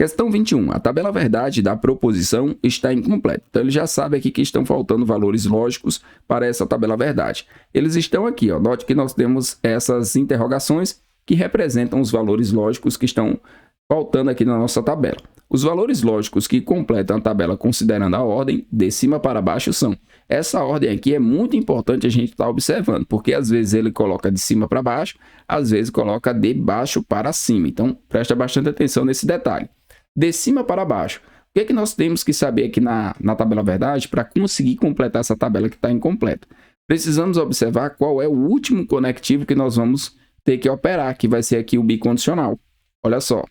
Questão 21. A tabela verdade da proposição está incompleta. Então, ele já sabe aqui que estão faltando valores lógicos para essa tabela verdade. Eles estão aqui, ó. Note que nós temos essas interrogações que representam os valores lógicos que estão faltando aqui na nossa tabela. Os valores lógicos que completam a tabela considerando a ordem de cima para baixo são. Essa ordem aqui é muito importante a gente estar observando, porque às vezes ele coloca de cima para baixo, às vezes coloca de baixo para cima. Então, presta bastante atenção nesse detalhe. De cima para baixo. O que é que nós temos que saber aqui na tabela verdade para conseguir completar essa tabela que está incompleta? Precisamos observar qual é o último conectivo que nós vamos ter que operar, que vai ser aqui o bicondicional. Olha só,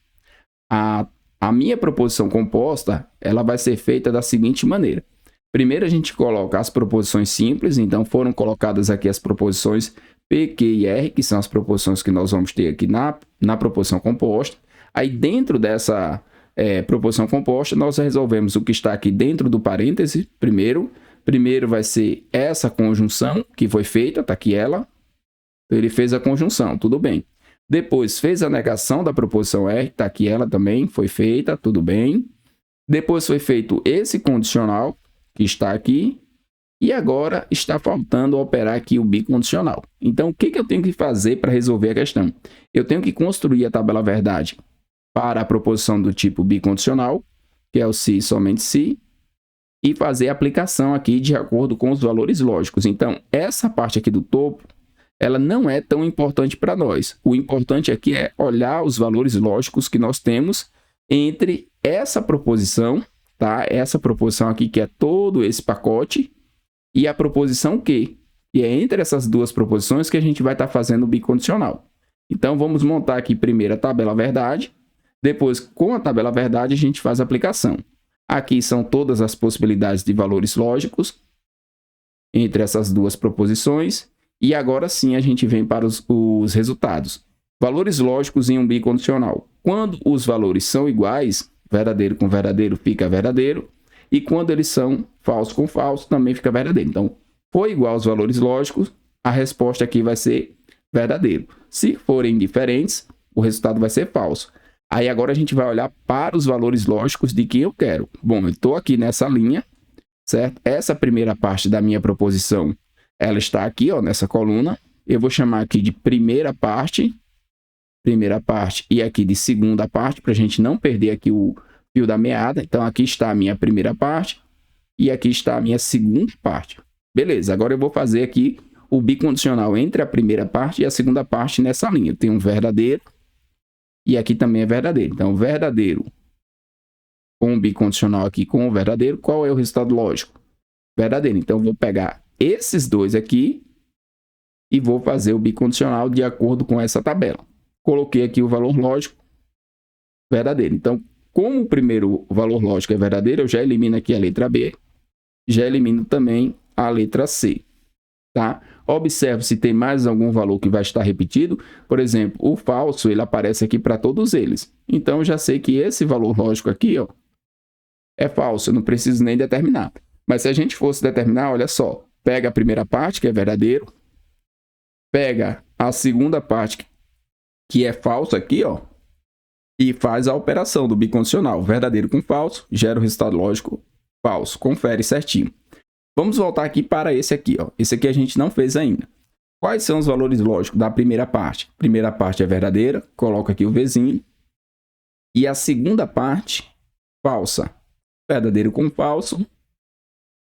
a minha proposição composta, ela vai ser feita da seguinte maneira. Primeiro a gente coloca as proposições simples, então foram colocadas aqui as proposições P, Q e R, que são as proposições que nós vamos ter aqui na proposição composta. Aí dentro dessa proposição composta, nós resolvemos o que está aqui dentro do parêntese primeiro. Primeiro vai ser essa conjunção que foi feita, está aqui ela. Ele fez a conjunção, tudo bem. Depois fez a negação da proposição R, está aqui ela também, foi feita, tudo bem. Depois foi feito esse condicional, que está aqui. E agora está faltando operar aqui o bicondicional. Então, o que eu tenho que fazer para resolver a questão? Eu tenho que construir a tabela verdade para a proposição do tipo bicondicional, que é o se e somente se, e fazer a aplicação aqui de acordo com os valores lógicos. Então, essa parte aqui do topo, ela não é tão importante para nós. O importante aqui é olhar os valores lógicos que nós temos entre essa proposição, tá? Essa proposição aqui, que é todo esse pacote, e a proposição Q, que é entre essas duas proposições que a gente vai estar fazendo o bicondicional. Então, vamos montar aqui primeiro a tabela verdade. Depois, com a tabela verdade, a gente faz a aplicação. Aqui são todas as possibilidades de valores lógicos entre essas duas proposições. E agora sim a gente vem para os resultados. Valores lógicos em um bicondicional. Quando os valores são iguais, verdadeiro com verdadeiro fica verdadeiro. E quando eles são falso com falso, também fica verdadeiro. Então, foi igual aos valores lógicos, a resposta aqui vai ser verdadeiro. Se forem diferentes, o resultado vai ser falso. Aí agora a gente vai olhar para os valores lógicos de quem eu quero. Bom, eu estou aqui nessa linha, certo? Essa primeira parte da minha proposição, ela está aqui, ó, nessa coluna. Eu vou chamar aqui de primeira parte, e aqui de segunda parte, para a gente não perder aqui o fio da meada. Então, aqui está a minha primeira parte e aqui está a minha segunda parte. Beleza, agora eu vou fazer aqui o bicondicional entre a primeira parte e a segunda parte nessa linha. Eu tenho um verdadeiro e aqui também é verdadeiro. Então, verdadeiro com o bicondicional aqui com o verdadeiro, qual é o resultado lógico? Verdadeiro. Então, eu vou pegar esses dois aqui e vou fazer o bicondicional de acordo com essa tabela. Coloquei aqui o valor lógico verdadeiro. Então, como o primeiro valor lógico é verdadeiro, eu já elimino aqui a letra B, já elimino também a letra C, tá? Observe se tem mais algum valor que vai estar repetido. Por exemplo, o falso, ele aparece aqui para todos eles. Então, eu já sei que esse valor lógico aqui, ó, é falso, eu não preciso nem determinar. Mas se a gente fosse determinar, olha só, pega a primeira parte, que é verdadeiro, pega a segunda parte, que é falso aqui, ó, e faz a operação do bicondicional. Verdadeiro com falso, gera o resultado lógico falso. Confere certinho. Vamos voltar aqui para esse aqui, ó. Esse aqui a gente não fez ainda. Quais são os valores lógicos da primeira parte? Primeira parte é verdadeira, coloca aqui o Vzinho. E a segunda parte, falsa. Verdadeiro com falso,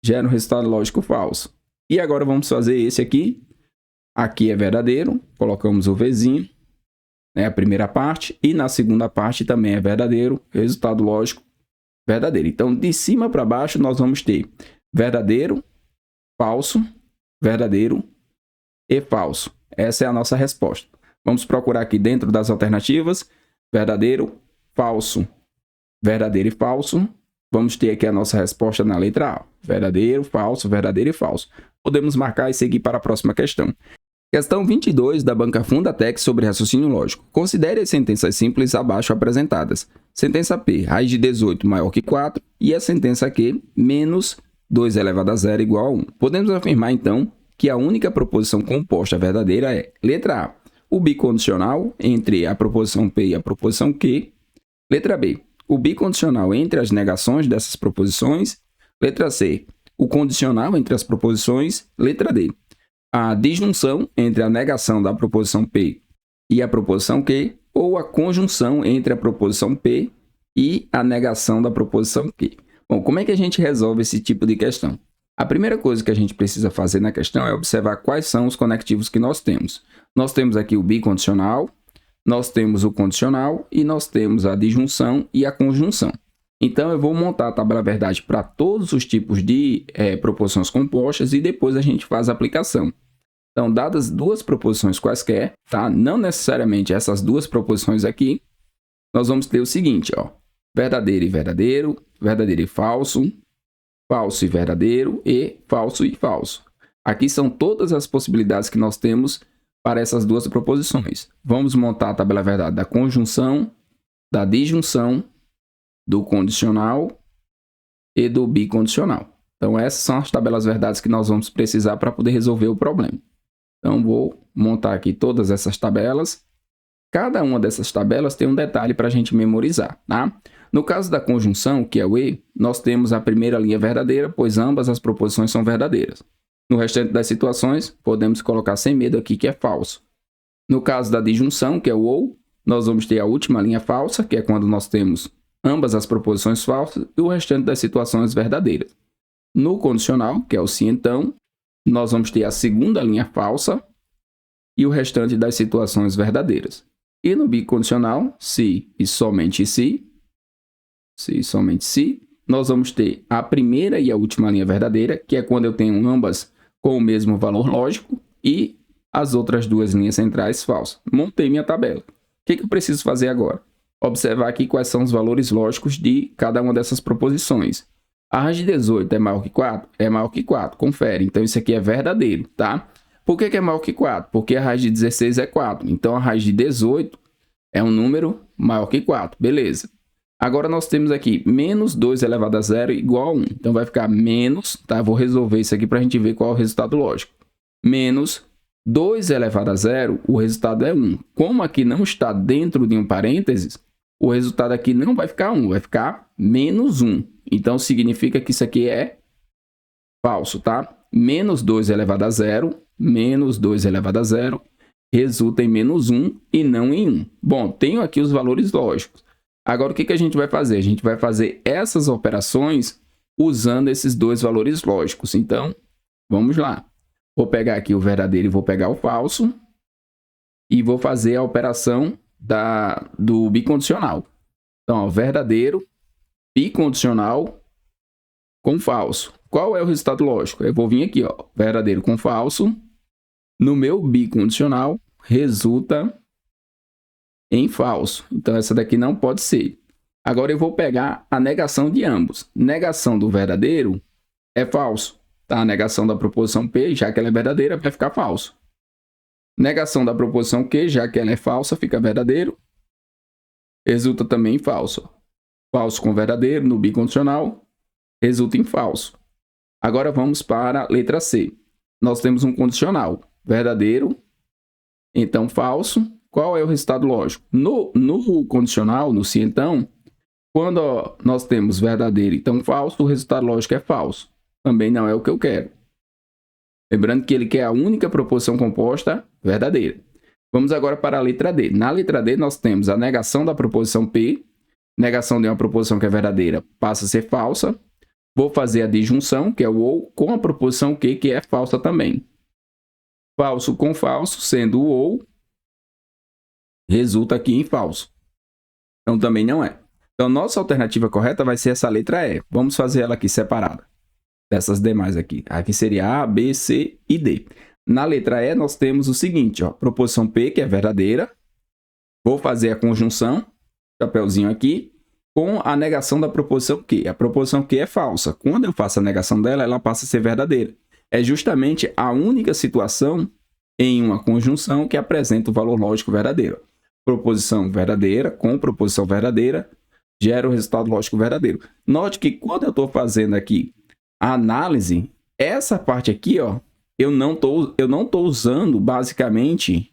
gera um resultado lógico falso. E agora vamos fazer esse aqui. Aqui é verdadeiro, colocamos o Vzinho, né, a primeira parte. E na segunda parte também é verdadeiro, resultado lógico verdadeiro. Então, de cima para baixo, nós vamos ter verdadeiro, falso, verdadeiro e falso. Essa é a nossa resposta. Vamos procurar aqui dentro das alternativas, verdadeiro, falso, verdadeiro e falso. Vamos ter aqui a nossa resposta na letra A. Verdadeiro, falso, verdadeiro e falso. Podemos marcar e seguir para a próxima questão. Questão 22 da banca Fundatec sobre raciocínio lógico. Considere as sentenças simples abaixo apresentadas. Sentença P, raiz de 18 maior que 4 e a sentença Q, menos 2 elevado a 0 igual a 1. Podemos afirmar, então, que a única proposição composta verdadeira é, letra A, o bicondicional entre a proposição P e a proposição Q. Letra B, o bicondicional entre as negações dessas proposições. Letra C, o condicional entre as proposições. Letra D, a disjunção entre a negação da proposição P e a proposição Q, ou a conjunção entre a proposição P e a negação da proposição Q. Bom, como é que a gente resolve esse tipo de questão? A primeira coisa que a gente precisa fazer na questão é observar quais são os conectivos que nós temos. Nós temos aqui o bicondicional, nós temos o condicional e nós temos a disjunção e a conjunção. Então, eu vou montar a tabela verdade para todos os tipos de proposições compostas e depois a gente faz a aplicação. Então, dadas duas proposições quaisquer, tá? Não necessariamente essas duas proposições aqui, nós vamos ter o seguinte, ó, verdadeiro e verdadeiro, verdadeiro e falso, falso e verdadeiro e falso. Aqui são todas as possibilidades que nós temos para essas duas proposições. Vamos montar a tabela verdade da conjunção, da disjunção, do condicional e do bicondicional. Então, essas são as tabelas verdades que nós vamos precisar para poder resolver o problema. Então, vou montar aqui todas essas tabelas. Cada uma dessas tabelas tem um detalhe para a gente memorizar, tá? No caso da conjunção, que é o E, nós temos a primeira linha verdadeira, pois ambas as proposições são verdadeiras. No restante das situações, podemos colocar sem medo aqui que é falso. No caso da disjunção, que é o OU, nós vamos ter a última linha falsa, que é quando nós temos ambas as proposições falsas, e o restante das situações verdadeiras. No condicional, que é o se então, nós vamos ter a segunda linha falsa e o restante das situações verdadeiras. E no bicondicional, se e somente se, nós vamos ter a primeira e a última linha verdadeira, que é quando eu tenho ambas com o mesmo valor lógico, e as outras duas linhas centrais falsas. Montei minha tabela. O que eu preciso fazer agora? Observar aqui quais são os valores lógicos de cada uma dessas proposições. A raiz de 18 é maior que 4? É maior que 4, confere. Então, isso aqui é verdadeiro, tá? Por que é maior que 4? Porque a raiz de 16 é 4. Então, a raiz de 18 é um número maior que 4. Beleza. Agora, nós temos aqui menos 2 elevado a 0 igual a 1. Então, vai ficar menos, tá? Vou resolver isso aqui para a gente ver qual é o resultado lógico. Menos 2 elevado a 0, o resultado é 1. Como aqui não está dentro de um parênteses, o resultado aqui não vai ficar 1, vai ficar menos 1. Então, significa que isso aqui é falso, tá? Menos 2 elevado a 0, menos 2 elevado a 0, resulta em menos 1 e não em 1. Bom, tenho aqui os valores lógicos. Agora, o que a gente vai fazer? A gente vai fazer essas operações usando esses dois valores lógicos. Então, vamos lá. Vou pegar aqui o verdadeiro e vou pegar o falso. E vou fazer a operação do bicondicional. Então, ó, verdadeiro, bicondicional com falso. Qual é o resultado lógico? Eu vou vir aqui, ó, verdadeiro com falso. No meu bicondicional, resulta em falso. Então, essa daqui não pode ser. Agora, eu vou pegar a negação de ambos. Negação do verdadeiro é falso. Tá? A negação da proposição P, já que ela é verdadeira, vai ficar falso. Negação da proposição Q, já que ela é falsa, fica verdadeiro. Resulta também em falso. Falso com verdadeiro no bicondicional, resulta em falso. Agora vamos para a letra C. Nós temos um condicional. Verdadeiro, então falso. Qual é o resultado lógico? No condicional, no se então, quando nós temos verdadeiro, então falso, o resultado lógico é falso. Também não é o que eu quero. Lembrando que ele quer a única proposição composta verdadeira. Vamos agora para a letra D. Na letra D, nós temos a negação da proposição P. Negação de uma proposição que é verdadeira passa a ser falsa. Vou fazer a disjunção, que é o OU, com a proposição Q, que é falsa também. Falso com falso, sendo o OU, resulta aqui em falso. Então, também não é. Então, nossa alternativa correta vai ser essa letra E. Vamos fazer ela aqui separada dessas demais aqui. Aqui seria A, B, C e D. Na letra E, nós temos o seguinte, ó, proposição P, que é verdadeira. Vou fazer a conjunção, chapeuzinho aqui, com a negação da proposição Q. A proposição Q é falsa. Quando eu faço a negação dela, ela passa a ser verdadeira. É justamente a única situação em uma conjunção que apresenta o valor lógico verdadeiro. Proposição verdadeira com proposição verdadeira gera o resultado lógico verdadeiro. Note que quando eu estou fazendo aqui a análise, essa parte aqui, ó, eu não tô usando basicamente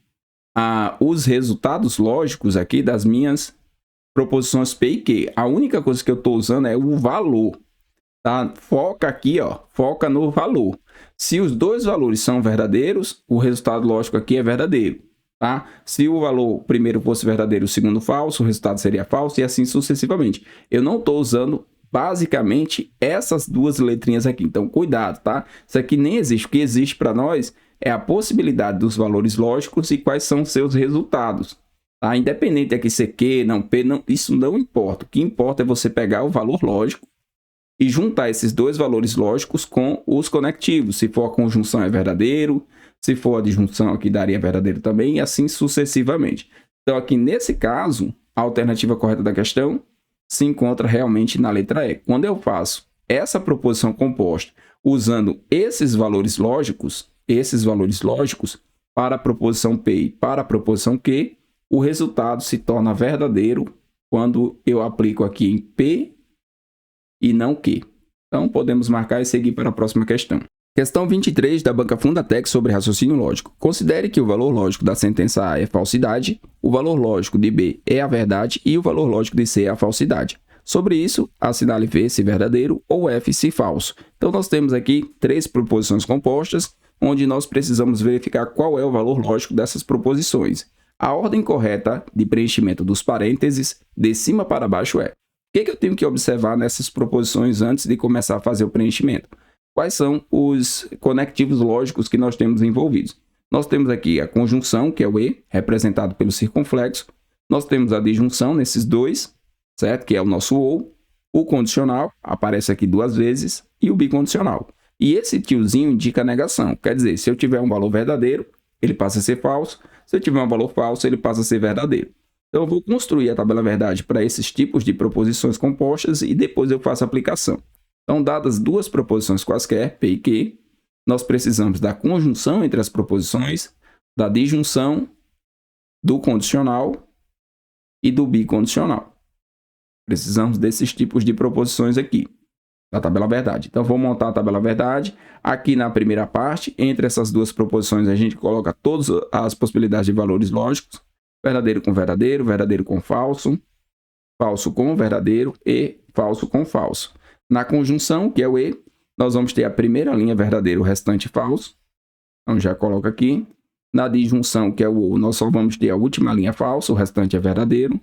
os resultados lógicos aqui das minhas proposições P e Q. A única coisa que eu estou usando é o valor. Tá? Foca aqui, ó, foca no valor. Se os dois valores são verdadeiros, o resultado lógico aqui é verdadeiro. Tá? Se o valor primeiro fosse verdadeiro e o segundo falso, o resultado seria falso e assim sucessivamente. Eu não estou usando basicamente essas duas letrinhas aqui. Então, cuidado, tá? Isso aqui nem existe. O que existe para nós é a possibilidade dos valores lógicos e quais são os seus resultados. Tá? Independente aqui ser Q, não P, não, isso não importa. O que importa é você pegar o valor lógico e juntar esses dois valores lógicos com os conectivos. Se for a conjunção é verdadeiro, se for a disjunção aqui daria verdadeiro também, e assim sucessivamente. Então, aqui nesse caso, a alternativa correta da questão se encontra realmente na letra E. Quando eu faço essa proposição composta usando esses valores lógicos para a proposição P e para a proposição Q, o resultado se torna verdadeiro quando eu aplico aqui em P e não Q. Então, podemos marcar e seguir para a próxima questão. Questão 23 da Banca Fundatec sobre raciocínio lógico. Considere que o valor lógico da sentença A é falsidade, o valor lógico de B é a verdade e o valor lógico de C é a falsidade. Sobre isso, assinale V se verdadeiro ou F se falso. Então, nós temos aqui 3 proposições compostas, onde nós precisamos verificar qual é o valor lógico dessas proposições. A ordem correta de preenchimento dos parênteses de cima para baixo é: o que eu tenho que observar nessas proposições antes de começar a fazer o preenchimento? Quais são os conectivos lógicos que nós temos envolvidos? Nós temos aqui a conjunção, que é o E, representado pelo circunflexo. Nós temos a disjunção nesses dois, certo? Que é o nosso OU. O condicional, aparece aqui 2 vezes, e o bicondicional. E esse tiozinho indica a negação. Quer dizer, se eu tiver um valor verdadeiro, ele passa a ser falso. Se eu tiver um valor falso, ele passa a ser verdadeiro. Então, eu vou construir a tabela verdade para esses tipos de proposições compostas e depois eu faço a aplicação. Então, dadas 2 proposições quaisquer, P e Q, nós precisamos da conjunção entre as proposições, da disjunção, do condicional e do bicondicional. Precisamos desses tipos de proposições aqui, da tabela verdade. Então, vou montar a tabela verdade. Aqui na primeira parte, entre essas 2 proposições, a gente coloca todas as possibilidades de valores lógicos. Verdadeiro com verdadeiro, verdadeiro com falso, falso com verdadeiro e falso com falso. Na conjunção, que é o E, nós vamos ter a primeira linha verdadeiro, o restante falso. Então, já coloco aqui. Na disjunção, que é o O, nós só vamos ter a última linha falsa, o restante é verdadeiro.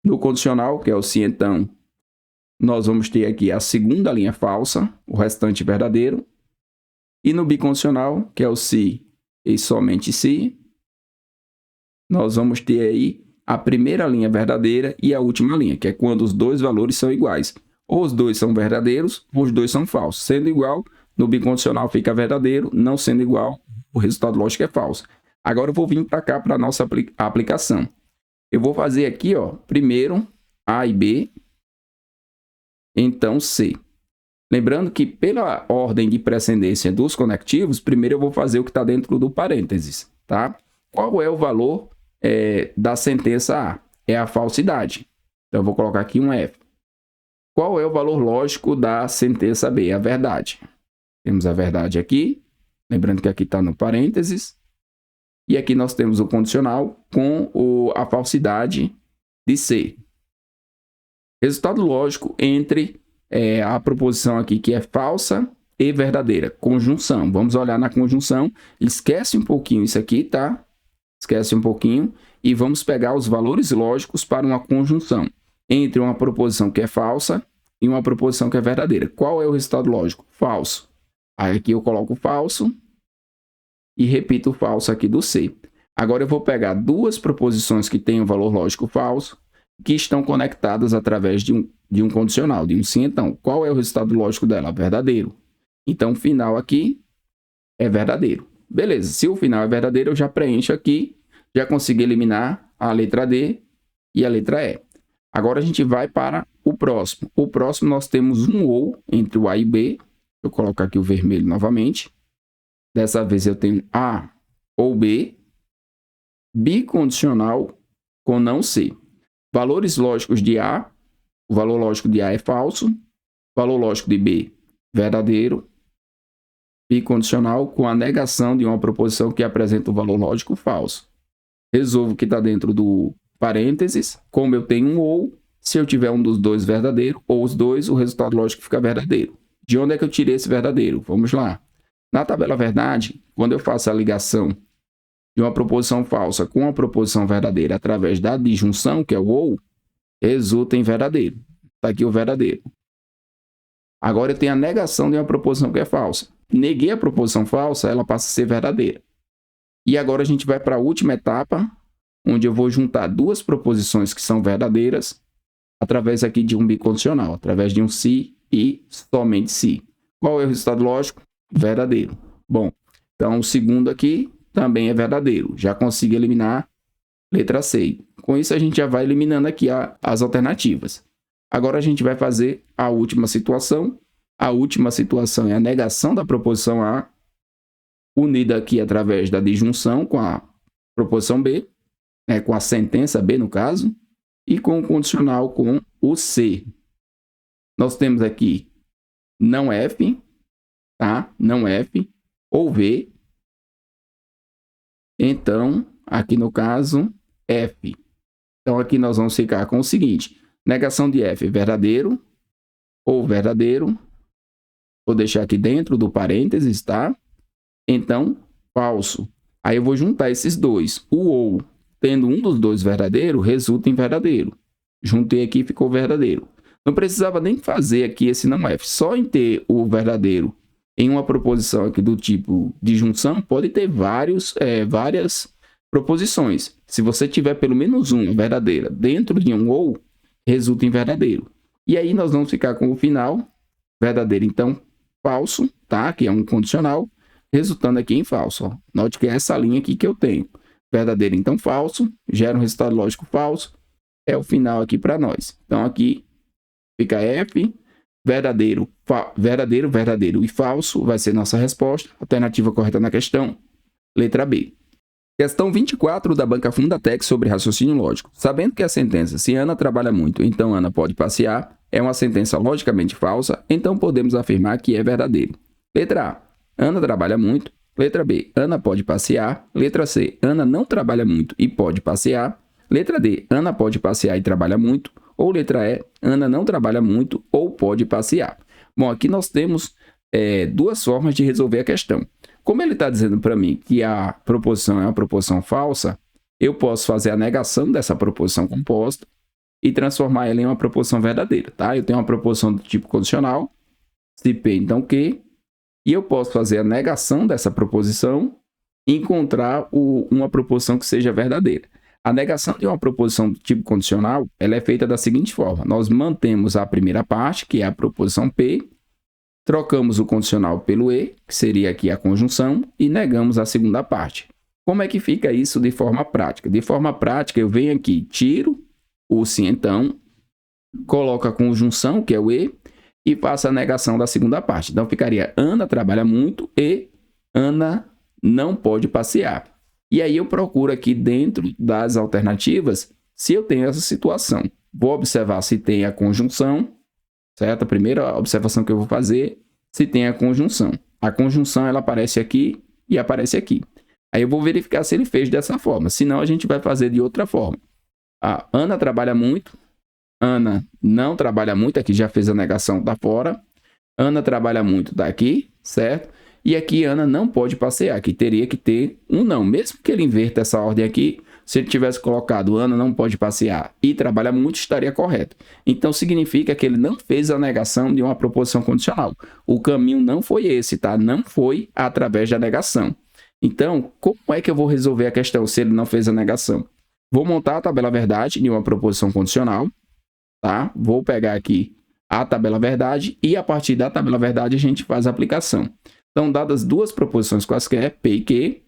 No condicional, que é o se então, nós vamos ter aqui a segunda linha falsa, o restante verdadeiro. E no bicondicional, que é o se e somente se, nós vamos ter aí a primeira linha verdadeira e a última linha, que é quando os dois valores são iguais. Ou os dois são verdadeiros, ou os dois são falsos. Sendo igual, no bicondicional fica verdadeiro, não sendo igual, o resultado lógico é falso. Agora eu vou vir para cá para a nossa aplicação. Eu vou fazer aqui, ó, primeiro A e B, então C. Lembrando que pela ordem de precedência dos conectivos, primeiro eu vou fazer o que está dentro do parênteses, tá? Qual é o valor da sentença A? É a falsidade. Então, eu vou colocar aqui um F. Qual é o valor lógico da sentença B? É a verdade. Temos a verdade aqui. Lembrando que aqui está no parênteses. E aqui nós temos o condicional com a falsidade de C. Resultado lógico entre a proposição aqui que é falsa e verdadeira. Conjunção. Vamos olhar na conjunção. Esquece um pouquinho isso aqui, tá? Esquece um pouquinho e vamos pegar os valores lógicos para uma conjunção entre uma proposição que é falsa e uma proposição que é verdadeira. Qual é o resultado lógico? Falso. Aí aqui eu coloco falso e repito o falso aqui do C. Agora eu vou pegar 2 proposições que têm um valor lógico falso, que estão conectadas através de um condicional, de um sim então. Qual é o resultado lógico dela? Verdadeiro. Então o final aqui é verdadeiro. Beleza, se o final é verdadeiro, eu já preencho aqui, já consegui eliminar a letra D e a letra E. Agora a gente vai para o próximo. O próximo nós temos um OU entre o A e B. Eu coloco aqui o vermelho novamente. Dessa vez eu tenho A ou B. Bicondicional com não C. Valores lógicos de A. O valor lógico de A é falso. Valor lógico de B, verdadeiro. Bicondicional com a negação de uma proposição que apresenta o valor lógico falso. Resolvo o que está dentro do parênteses, como eu tenho um ou, se eu tiver um dos dois verdadeiro, ou os dois, o resultado lógico fica verdadeiro. De onde é que eu tirei esse verdadeiro? Vamos lá. Na tabela verdade, quando eu faço a ligação de uma proposição falsa com uma proposição verdadeira através da disjunção, que é o ou, resulta em verdadeiro. Está aqui o verdadeiro. Agora eu tenho a negação de uma proposição que é falsa. Neguei a proposição falsa, ela passa a ser verdadeira. E agora a gente vai para a última etapa, onde eu vou juntar duas proposições que são verdadeiras através aqui de um bicondicional, através de um se e somente se. Qual é o resultado lógico? Verdadeiro. Bom, então o segundo aqui também é verdadeiro. Já consigo eliminar letra C. Com isso a gente já vai eliminando aqui as alternativas. Agora a gente vai fazer a última situação. A última situação é a negação da proposição A, unida aqui através da disjunção com a proposição B, com a sentença B no caso, e com o condicional com o C. Nós temos aqui não F, tá? Não F, ou V. Então, aqui no caso, F. Então, aqui nós vamos ficar com o seguinte: negação de F, verdadeiro, ou verdadeiro. Vou deixar aqui dentro do parênteses, tá? Então, falso. Aí eu vou juntar esses dois. O ou, tendo um dos dois verdadeiro, resulta em verdadeiro. Juntei aqui e ficou verdadeiro. Não precisava nem fazer aqui esse não F. Só em ter o verdadeiro em uma proposição aqui do tipo disjunção, pode ter várias proposições. Se você tiver pelo menos uma verdadeira dentro de um ou, resulta em verdadeiro. E aí nós vamos ficar com o final, verdadeiro, então, falso, tá? Que é um condicional, resultando aqui em falso. Ó. Note que é essa linha aqui que eu tenho. Verdadeiro, então, falso, gera um resultado lógico falso, é o final aqui para nós. Então, aqui fica F, verdadeiro, verdadeiro e falso, vai ser nossa resposta. Alternativa correta na questão, letra B. Questão 24 da Banca Fundatec sobre raciocínio lógico. Sabendo que a sentença, se Ana trabalha muito, então Ana pode passear, é uma sentença logicamente falsa, então podemos afirmar que é verdadeiro. Letra A, Ana trabalha muito. Letra B, Ana pode passear. Letra C, Ana não trabalha muito e pode passear. Letra D, Ana pode passear e trabalha muito. Ou letra E, Ana não trabalha muito ou pode passear. Bom, aqui nós temos duas formas de resolver a questão. Como ele está dizendo para mim que a proposição é uma proposição falsa, eu posso fazer a negação dessa proposição composta e transformar ela em uma proposição verdadeira, tá? Eu tenho uma proposição do tipo condicional, se P, então Q, e eu posso fazer a negação dessa proposição e encontrar uma proposição que seja verdadeira. A negação de uma proposição do tipo condicional, ela é feita da seguinte forma: nós mantemos a primeira parte, que é a proposição P, trocamos o condicional pelo E, que seria aqui a conjunção, e negamos a segunda parte. Como é que fica isso de forma prática? De forma prática, eu venho aqui, tiro o se então, coloco a conjunção, que é o E, e faço a negação da segunda parte. Então, ficaria Ana trabalha muito e Ana não pode passear. E aí eu procuro aqui dentro das alternativas se eu tenho essa situação. Vou observar se tem a conjunção, certo? A primeira observação que eu vou fazer, se tem a conjunção. A conjunção, ela aparece aqui e aparece aqui. Aí eu vou verificar se ele fez dessa forma. Senão, a gente vai fazer de outra forma. A Ana trabalha muito. Ana não trabalha muito. Aqui já fez a negação, tá fora. Ana trabalha muito, tá aqui, certo? E aqui Ana não pode passear. Aqui teria que ter um não. Mesmo que ele inverta essa ordem aqui, se ele tivesse colocado Ana não pode passear e trabalha muito, estaria correto. Então, significa que ele não fez a negação de uma proposição condicional. O caminho não foi esse, tá? Não foi através da negação. Então, como é que eu vou resolver a questão se ele não fez a negação? Vou montar a tabela verdade de uma proposição condicional, tá? Vou pegar aqui a tabela verdade e a partir da tabela verdade a gente faz a aplicação. Então, dadas duas proposições quaisquer, P e Q,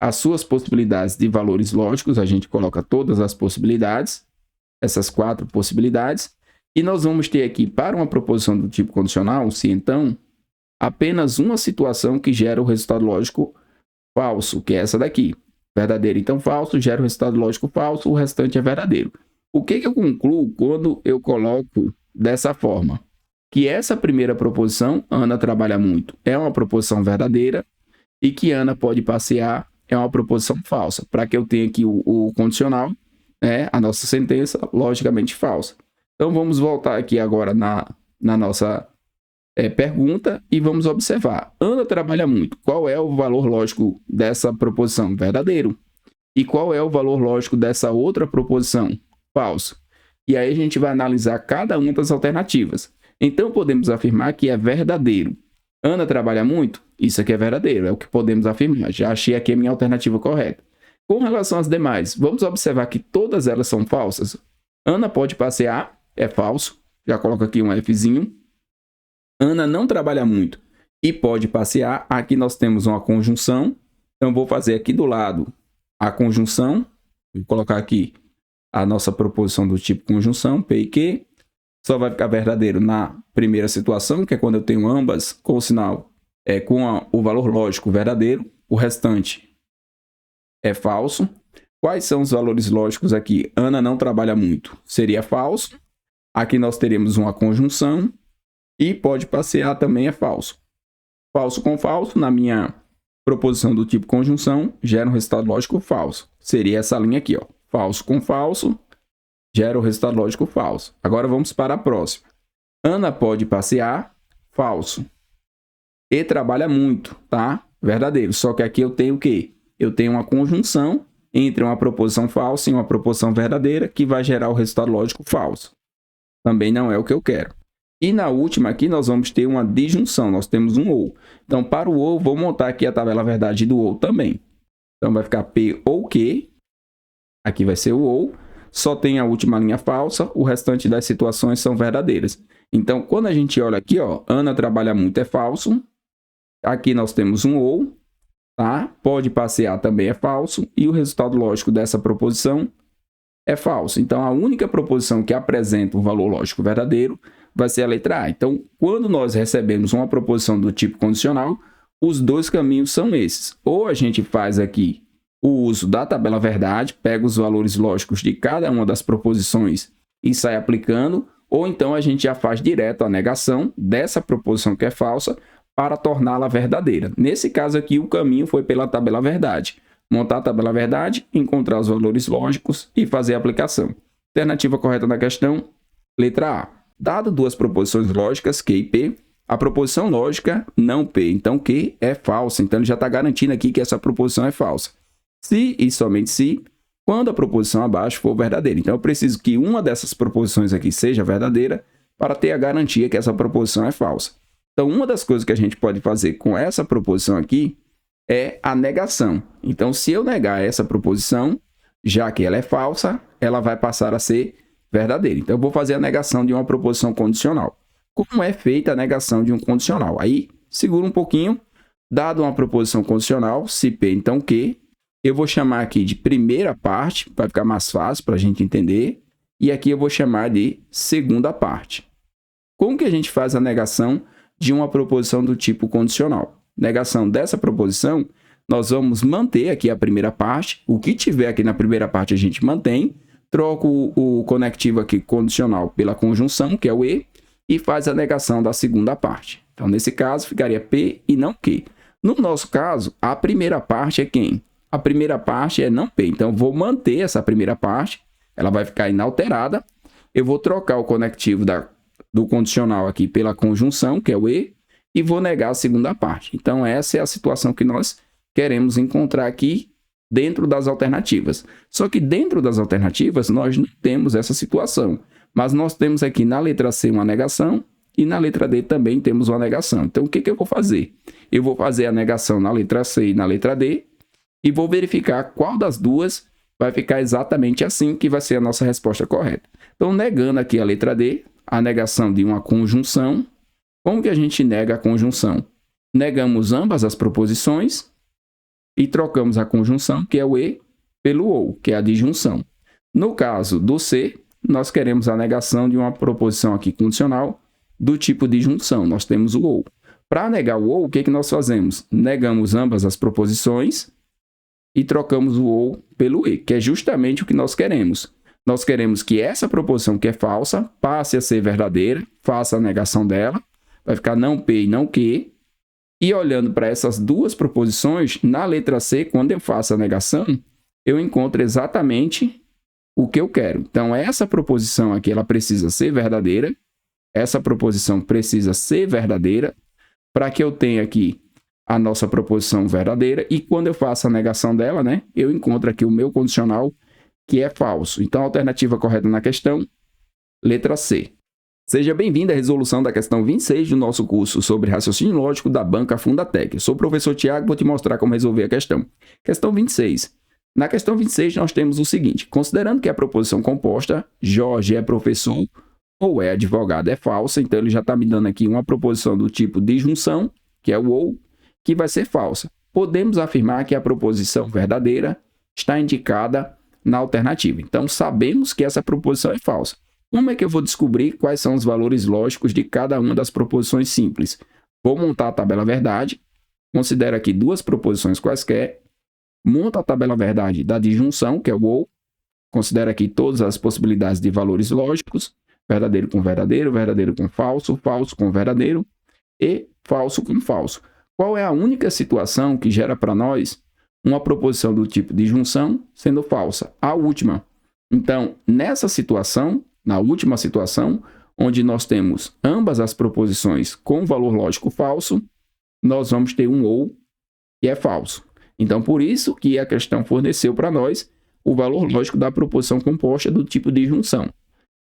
as suas possibilidades de valores lógicos, a gente coloca todas as possibilidades, essas 4 possibilidades, e nós vamos ter aqui, para uma proposição do tipo condicional, se então, apenas uma situação que gera o resultado lógico falso, que é essa daqui. Verdadeiro, então falso, gera o resultado lógico falso, o restante é verdadeiro. O que eu concluo quando eu coloco dessa forma? Que essa primeira proposição, Ana trabalha muito, é uma proposição verdadeira e que Ana pode passear é uma proposição falsa. Para que eu tenha aqui o condicional, a nossa sentença logicamente falsa. Então vamos voltar aqui agora na nossa pergunta e vamos observar. Ana trabalha muito. Qual é o valor lógico dessa proposição? Verdadeiro. E qual é o valor lógico dessa outra proposição? Falso. E aí a gente vai analisar cada uma das alternativas. Então podemos afirmar que é verdadeiro. Ana trabalha muito? Isso aqui é verdadeiro, é o que podemos afirmar. Já achei aqui a minha alternativa correta. Com relação às demais, vamos observar que todas elas são falsas. Ana pode passear? É falso. Já coloco aqui um Fzinho. Ana não trabalha muito e pode passear. Aqui nós temos uma conjunção. Então vou fazer aqui do lado a conjunção. Vou colocar aqui a nossa proposição do tipo conjunção, P e Q. Só vai ficar verdadeiro na primeira situação, que é quando eu tenho ambas com o sinal, o valor lógico verdadeiro. O restante é falso. Quais são os valores lógicos aqui? Ana não trabalha muito. Seria falso. Aqui nós teríamos uma conjunção. E pode passear também é falso. Falso com falso, na minha proposição do tipo conjunção, gera um resultado lógico falso. Seria essa linha aqui, ó. Falso com falso, gera o resultado lógico falso. Agora vamos para a próxima. Ana pode passear, falso. E trabalha muito, tá? Verdadeiro. Só que aqui eu tenho o quê? Eu tenho uma conjunção entre uma proposição falsa e uma proposição verdadeira que vai gerar o resultado lógico falso. Também não é o que eu quero. E na última aqui nós vamos ter uma disjunção, nós temos um ou. Então, para o ou, vou montar aqui a tabela verdade do ou também. Então, vai ficar P ou Q. Aqui vai ser o ou. Só tem a última linha falsa, o restante das situações são verdadeiras. Então, quando a gente olha aqui, ó, Ana trabalha muito é falso. Aqui nós temos um ou, tá? Pode passear também é falso. E o resultado lógico dessa proposição é falso. Então, a única proposição que apresenta um valor lógico verdadeiro vai ser a letra A. Então, quando nós recebemos uma proposição do tipo condicional, os dois caminhos são esses. Ou a gente faz aqui o uso da tabela verdade, pega os valores lógicos de cada uma das proposições e sai aplicando, ou então a gente já faz direto a negação dessa proposição que é falsa para torná-la verdadeira. Nesse caso aqui, o caminho foi pela tabela verdade. Montar a tabela verdade, encontrar os valores lógicos e fazer a aplicação. Alternativa correta da questão, letra A. Dado duas proposições lógicas, Q e P, a proposição lógica não P. Então, Q é falsa. Então, ele já está garantindo aqui que essa proposição é falsa. Se e somente se, quando a proposição abaixo for verdadeira. Então, eu preciso que uma dessas proposições aqui seja verdadeira para ter a garantia que essa proposição é falsa. Então, uma das coisas que a gente pode fazer com essa proposição aqui é a negação. Então, se eu negar essa proposição, já que ela é falsa, ela vai passar a ser verdadeira. Então, eu vou fazer a negação de uma proposição condicional. Como é feita a negação de um condicional? Aí, segura um pouquinho. Dado uma proposição condicional, se P, então Q, eu vou chamar aqui de primeira parte, para ficar mais fácil para a gente entender. E aqui eu vou chamar de segunda parte. Como que a gente faz a negação de uma proposição do tipo condicional? Negação dessa proposição, nós vamos manter aqui a primeira parte. O que tiver aqui na primeira parte a gente mantém. Troco o conectivo aqui condicional pela conjunção, que é o E, e faz a negação da segunda parte. Então, nesse caso, ficaria P e não Q. No nosso caso, a primeira parte é quem? A primeira parte é não P. Então, vou manter essa primeira parte, ela vai ficar inalterada. Eu vou trocar o conectivo do condicional aqui pela conjunção, que é o E, e vou negar a segunda parte. Então, essa é a situação que nós queremos encontrar aqui dentro das alternativas. Só que dentro das alternativas, nós não temos essa situação. Mas nós temos aqui na letra C uma negação e na letra D também temos uma negação. Então, o que eu vou fazer? Eu vou fazer a negação na letra C e na letra D e vou verificar qual das duas vai ficar exatamente assim que vai ser a nossa resposta correta. Então, negando aqui a letra D, a negação de uma conjunção. Como que a gente nega a conjunção? Negamos ambas as proposições e trocamos a conjunção, que é o E, pelo OU, que é a disjunção. No caso do C, nós queremos a negação de uma proposição aqui condicional do tipo disjunção. Nós temos o OU. Para negar o OU, o que nós fazemos? Negamos ambas as proposições e trocamos o OU pelo E, que é justamente o que nós queremos. Nós queremos que essa proposição que é falsa passe a ser verdadeira, faça a negação dela, vai ficar não P e não Q. E olhando para essas duas proposições, na letra C, quando eu faço a negação, eu encontro exatamente o que eu quero. Então, essa proposição aqui, ela precisa ser verdadeira. Essa proposição precisa ser verdadeira para que eu tenha aqui a nossa proposição verdadeira. E quando eu faço a negação dela, né, eu encontro aqui o meu condicional, que é falso. Então, a alternativa correta na questão, letra C. Seja bem-vindo à resolução da questão 26 do nosso curso sobre raciocínio lógico da Banca Fundatec. Eu sou o professor Tiago e vou te mostrar como resolver a questão. Questão 26. Na questão 26, nós temos o seguinte: considerando que a proposição composta Jorge é professor ou é advogado é falsa, então ele já está me dando aqui uma proposição do tipo disjunção, que é o ou, que vai ser falsa. Podemos afirmar que a proposição verdadeira está indicada na alternativa. Então, sabemos que essa proposição é falsa. Como é que eu vou descobrir quais são os valores lógicos de cada uma das proposições simples? Vou montar a tabela verdade, considero aqui duas proposições quaisquer, monto a tabela verdade da disjunção, que é o ou, considero aqui todas as possibilidades de valores lógicos, verdadeiro com verdadeiro, verdadeiro com falso, falso com verdadeiro e falso com falso. Qual é a única situação que gera para nós uma proposição do tipo disjunção sendo falsa? A última. Então, nessa situação, na última situação, onde nós temos ambas as proposições com valor lógico falso, nós vamos ter um ou que é falso. Então, por isso que a questão forneceu para nós o valor lógico da proposição composta do tipo disjunção.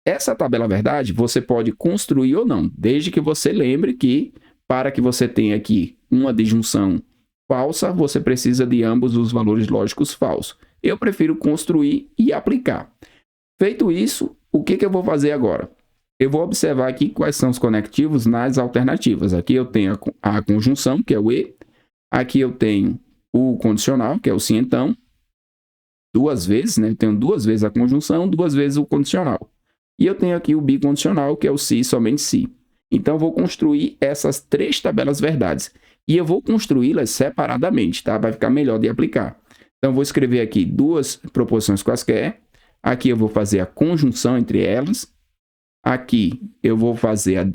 Essa tabela verdade você pode construir ou não, desde que você lembre que, para que você tenha aqui uma disjunção falsa, você precisa de ambos os valores lógicos falsos. Eu prefiro construir e aplicar. Feito isso, o que eu vou fazer agora? Eu vou observar aqui quais são os conectivos nas alternativas. Aqui eu tenho a conjunção, que é o e. Aqui eu tenho o condicional, que é o se então. Duas vezes, né? Eu tenho duas vezes a conjunção, duas vezes o condicional. E eu tenho aqui o bicondicional, que é o se, somente se. Então, eu vou construir essas três tabelas verdades. E eu vou construí-las separadamente, tá? Vai ficar melhor de aplicar. Então, eu vou escrever aqui duas proposições quaisquer. Aqui eu vou fazer a conjunção entre elas. Aqui eu vou fazer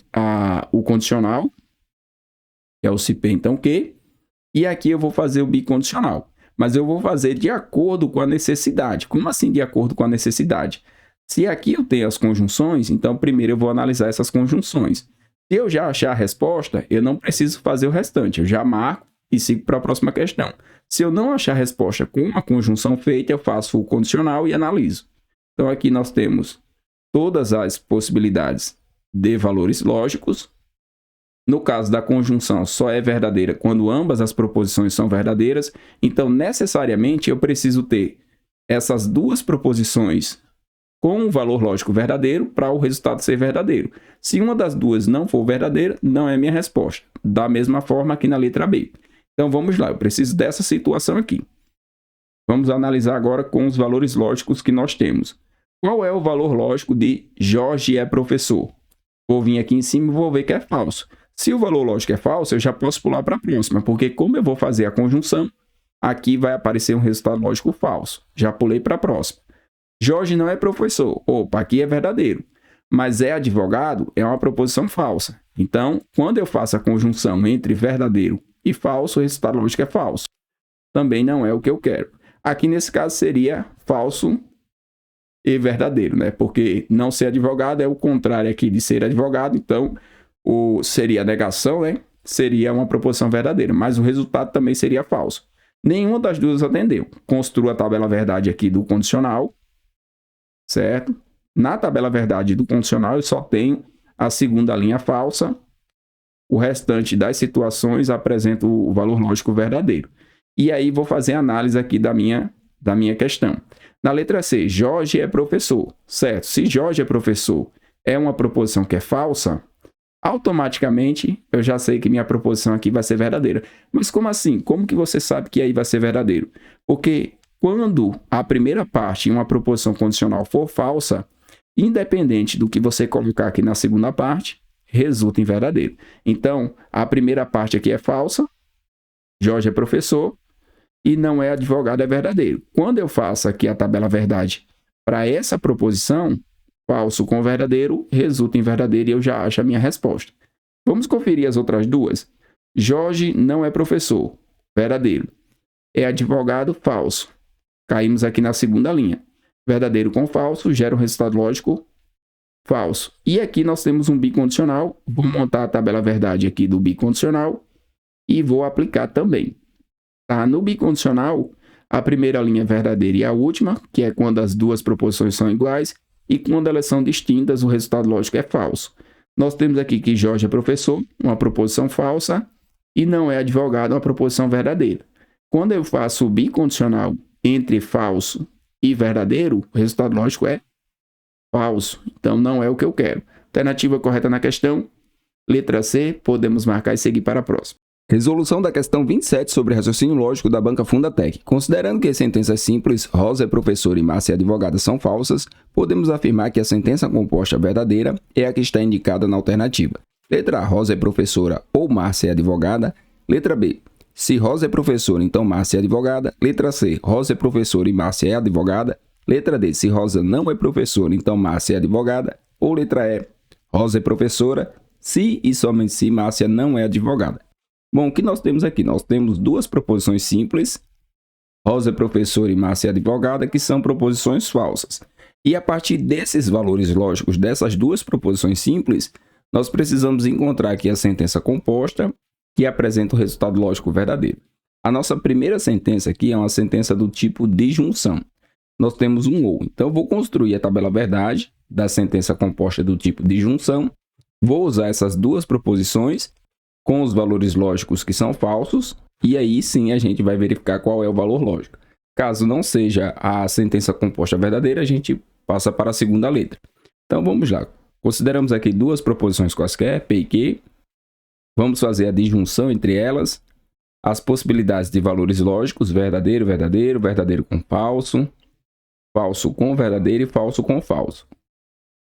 o condicional, que é o se, então, que. E aqui eu vou fazer o bicondicional. Mas eu vou fazer de acordo com a necessidade. Como assim de acordo com a necessidade? Se aqui eu tenho as conjunções, então primeiro eu vou analisar essas conjunções. Se eu já achar a resposta, eu não preciso fazer o restante. Eu já marco e sigo para a próxima questão. Se eu não achar a resposta com a conjunção feita, eu faço o condicional e analiso. Então aqui nós temos todas as possibilidades de valores lógicos. No caso da conjunção, só é verdadeira quando ambas as proposições são verdadeiras. Então, necessariamente, eu preciso ter essas duas proposições com um valor lógico verdadeiro para o resultado ser verdadeiro. Se uma das duas não for verdadeira, não é minha resposta. Da mesma forma aqui na letra B. Então, vamos lá. Eu preciso dessa situação aqui. Vamos analisar agora com os valores lógicos que nós temos. Qual é o valor lógico de Jorge é professor? Vou vir aqui em cima e vou ver que é falso. Se o valor lógico é falso, eu já posso pular para a próxima, porque como eu vou fazer a conjunção, aqui vai aparecer um resultado lógico falso. Já pulei para a próxima. Jorge não é professor. Opa, aqui é verdadeiro. Mas é advogado, é uma proposição falsa. Então, quando eu faço a conjunção entre verdadeiro e falso, o resultado lógico é falso. Também não é o que eu quero. Aqui, nesse caso, seria falso e verdadeiro, né? Porque não ser advogado é o contrário aqui de ser advogado, então seria a negação, né? Seria uma proposição verdadeira, mas o resultado também seria falso. Nenhuma das duas atendeu. Construo a tabela verdade aqui do condicional, certo? Na tabela verdade do condicional eu só tenho a segunda linha falsa, o restante das situações apresenta o valor lógico verdadeiro. E aí vou fazer a análise aqui da minha questão. Na letra C, Jorge é professor, certo? Se Jorge é professor é uma proposição que é falsa, automaticamente eu já sei que minha proposição aqui vai ser verdadeira. Mas como assim? Como que você sabe que aí vai ser verdadeiro? Porque quando a primeira parte em uma proposição condicional for falsa, independente do que você colocar aqui na segunda parte, resulta em verdadeiro. Então, a primeira parte aqui é falsa, Jorge é professor, e não é advogado, é verdadeiro. Quando eu faço aqui a tabela verdade para essa proposição, falso com verdadeiro, resulta em verdadeiro e eu já acho a minha resposta. Vamos conferir as outras duas. Jorge não é professor, verdadeiro. É advogado, falso. Caímos aqui na segunda linha. verdadeiro com falso, gera um resultado lógico falso. E aqui nós temos um bicondicional. Vou montar a tabela verdade aqui do bicondicional e vou aplicar também. Tá? No bicondicional, a primeira linha é verdadeira e a última, que é quando as duas proposições são iguais, e quando elas são distintas, o resultado lógico é falso. Nós temos aqui que Jorge é professor, uma proposição falsa, e não é advogado, uma proposição verdadeira. Quando eu faço o bicondicional entre falso e verdadeiro, o resultado lógico é falso. Então, não é o que eu quero. Alternativa correta na questão, letra C, podemos marcar e seguir para a próxima. Resolução da questão 27 sobre raciocínio lógico da Banca Fundatec. Considerando que as sentenças simples, Rosa é professora e Márcia é advogada, são falsas, podemos afirmar que a sentença composta verdadeira é a que está indicada na alternativa. Letra A, Rosa é professora ou Márcia é advogada. Letra B, se Rosa é professora, então Márcia é advogada. Letra C, Rosa é professora e Márcia é advogada. Letra D, se Rosa não é professora, então Márcia é advogada. Ou letra E, Rosa é professora, se e somente se Márcia não é advogada. Bom, o que nós temos aqui? Nós temos duas proposições simples, Rosa é professora e Márcia é advogada, que são proposições falsas. E a partir desses valores lógicos, dessas duas proposições simples, nós precisamos encontrar aqui a sentença composta, que apresenta o resultado lógico verdadeiro. A nossa primeira sentença aqui é uma sentença do tipo disjunção. Nós temos um ou. Então, eu vou construir a tabela verdade da sentença composta do tipo disjunção. Vou usar essas duas proposições com os valores lógicos que são falsos, e aí sim a gente vai verificar qual é o valor lógico. Caso não seja a sentença composta verdadeira, a gente passa para a segunda letra. Então vamos lá. Consideramos aqui duas proposições quaisquer, P e Q. Vamos fazer a disjunção entre elas. As possibilidades de valores lógicos, verdadeiro, verdadeiro, verdadeiro com falso, falso com verdadeiro e falso com falso.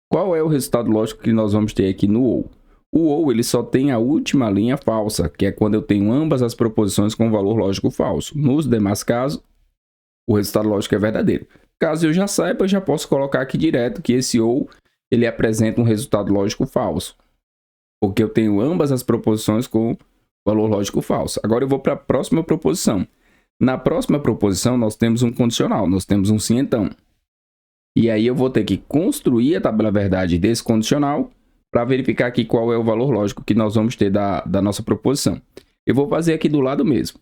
Qual é o resultado lógico que nós vamos ter aqui no ou? O ou ele só tem a última linha falsa, que é quando eu tenho ambas as proposições com valor lógico falso. Nos demais casos, o resultado lógico é verdadeiro. Caso eu já saiba, eu já posso colocar aqui direto que esse ou ele apresenta um resultado lógico falso, porque eu tenho ambas as proposições com valor lógico falso. Agora eu vou para a próxima proposição. Na próxima proposição, nós temos um condicional, nós temos um se então. E aí eu vou ter que construir a tabela verdade desse condicional para verificar aqui qual é o valor lógico que nós vamos ter da nossa proposição. Eu vou fazer aqui do lado mesmo.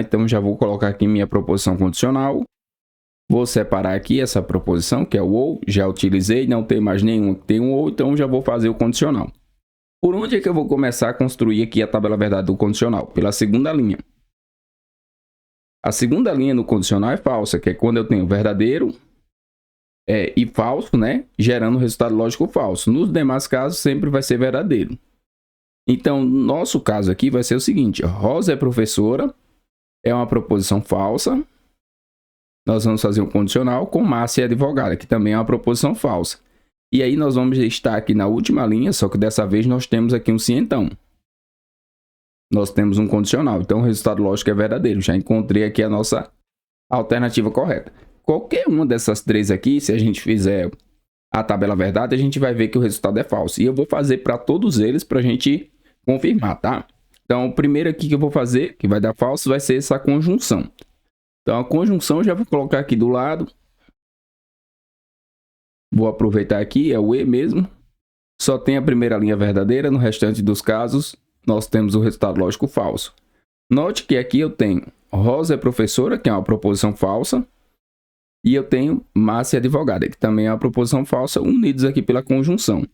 Então, já vou colocar aqui minha proposição condicional. Vou separar aqui essa proposição, que é o ou. Já utilizei, não tem mais nenhuma que tem um ou, então já vou fazer o condicional. Por onde é que eu vou começar a construir aqui a tabela verdade do condicional? Pela segunda linha. A segunda linha no condicional é falsa, que é quando eu tenho verdadeiro e falso, né? Gerando um resultado lógico falso. Nos demais casos, sempre vai ser verdadeiro. Então, nosso caso aqui vai ser o seguinte. Rosa é professora, é uma proposição falsa. Nós vamos fazer um condicional com Márcia é advogada, que também é uma proposição falsa. E aí nós vamos estar aqui na última linha, só que dessa vez nós temos aqui um se então. Nós temos um condicional, então o resultado lógico é verdadeiro. Já encontrei aqui a nossa alternativa correta. Qualquer uma dessas três aqui, se a gente fizer a tabela verdade, a gente vai ver que o resultado é falso. E eu vou fazer para todos eles para a gente confirmar, tá? Então, o primeiro aqui que eu vou fazer, que vai dar falso, vai ser essa conjunção. Então, a conjunção eu já vou colocar aqui do lado. Vou aproveitar aqui, é o E mesmo. Só tem a primeira linha verdadeira, no restante dos casos, nós temos o resultado lógico falso. Note que aqui eu tenho Rosa é professora, que é uma proposição falsa. E eu tenho Márcia advogada, que também é uma proposição falsa, unidos aqui pela conjunção.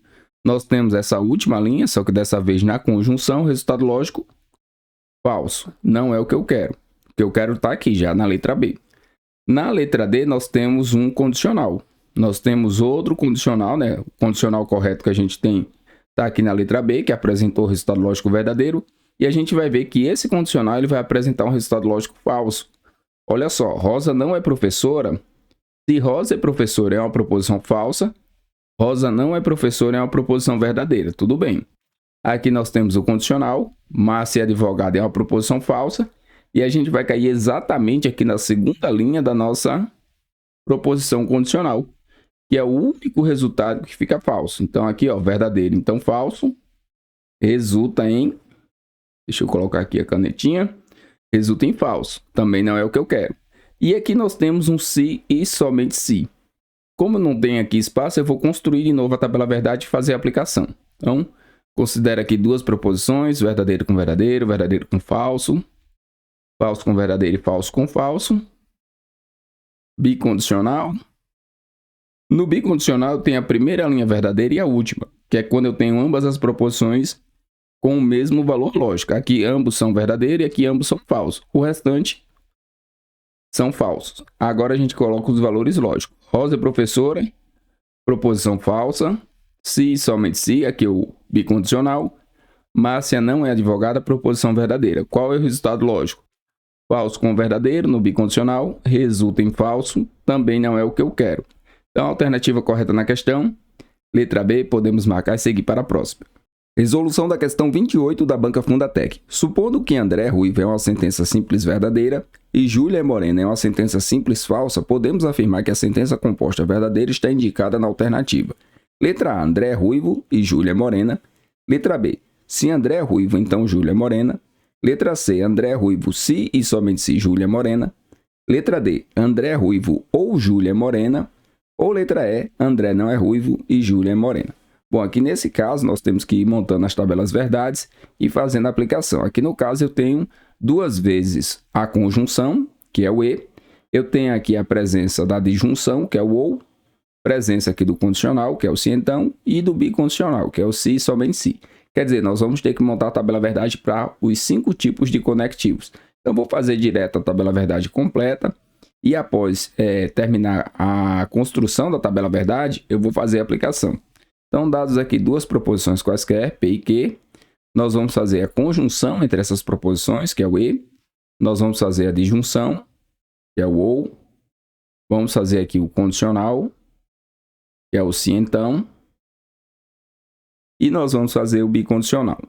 Nós temos essa última linha, só que dessa vez na conjunção, o resultado lógico falso. Não é o que eu quero. O que eu quero está aqui já na letra B. Na letra D, nós temos um condicional. Nós temos outro condicional, né? O condicional correto que a gente tem está aqui na letra B, que apresentou o resultado lógico verdadeiro. E a gente vai ver que esse condicional ele vai apresentar um resultado lógico falso. Olha só, Rosa não é professora. Se Rosa é professora é uma proposição falsa, Rosa não é professora é uma proposição verdadeira. Tudo bem. Aqui nós temos o condicional, Márcia é advogada é uma proposição falsa, e a gente vai cair exatamente aqui na segunda linha da nossa proposição condicional, que é o único resultado que fica falso. Então aqui, ó, verdadeiro, então falso, resulta em, deixa eu colocar aqui a canetinha, resulta em falso. Também não é o que eu quero. E aqui nós temos um se e somente se. Como não tem aqui espaço, eu vou construir de novo a tabela verdade e fazer a aplicação. Então, considera aqui duas proposições, verdadeiro com verdadeiro, verdadeiro com falso, falso com verdadeiro e falso com falso. Bicondicional. No bicondicional, tem a primeira linha verdadeira e a última, que é quando eu tenho ambas as proposições com o mesmo valor lógico. Aqui ambos são verdadeiros e aqui ambos são falsos. O restante são falsos. Agora a gente coloca os valores lógicos. Rosa é professora, proposição falsa. Se, somente se, aqui é o bicondicional. Márcia não é advogada, proposição verdadeira. Qual é o resultado lógico? Falso com verdadeiro no bicondicional, resulta em falso, também não é o que eu quero. Então, a alternativa correta na questão, letra B, podemos marcar e seguir para a próxima. Resolução da questão 28 da Banca Fundatec. Supondo que André Ruivo é uma sentença simples verdadeira e Júlia Morena é uma sentença simples falsa, podemos afirmar que a sentença composta verdadeira está indicada na alternativa. Letra A, André Ruivo e Júlia Morena. Letra B, se André Ruivo, então Júlia Morena. Letra C, André Ruivo, se e somente se Júlia Morena. Letra D, André Ruivo ou Júlia Morena. Ou letra E, André não é ruivo e Júlia é morena. Bom, aqui nesse caso, nós temos que ir montando as tabelas verdades e fazendo a aplicação. Aqui no caso, eu tenho duas vezes a conjunção, que é o E. Eu tenho aqui a presença da disjunção, que é o OU. Presença aqui do condicional, que é o se então. E do bicondicional, que é o se e somente se. Quer dizer, nós vamos ter que montar a tabela verdade para os 5 tipos de conectivos. Então, eu vou fazer direto a tabela verdade completa. E após terminar a construção da tabela verdade, eu vou fazer a aplicação. Então, dados aqui duas proposições quaisquer, P e Q, nós vamos fazer a conjunção entre essas proposições, que é o E. Nós vamos fazer a disjunção, que é o OU. Vamos fazer aqui o condicional, que é o se então. E nós vamos fazer o bicondicional.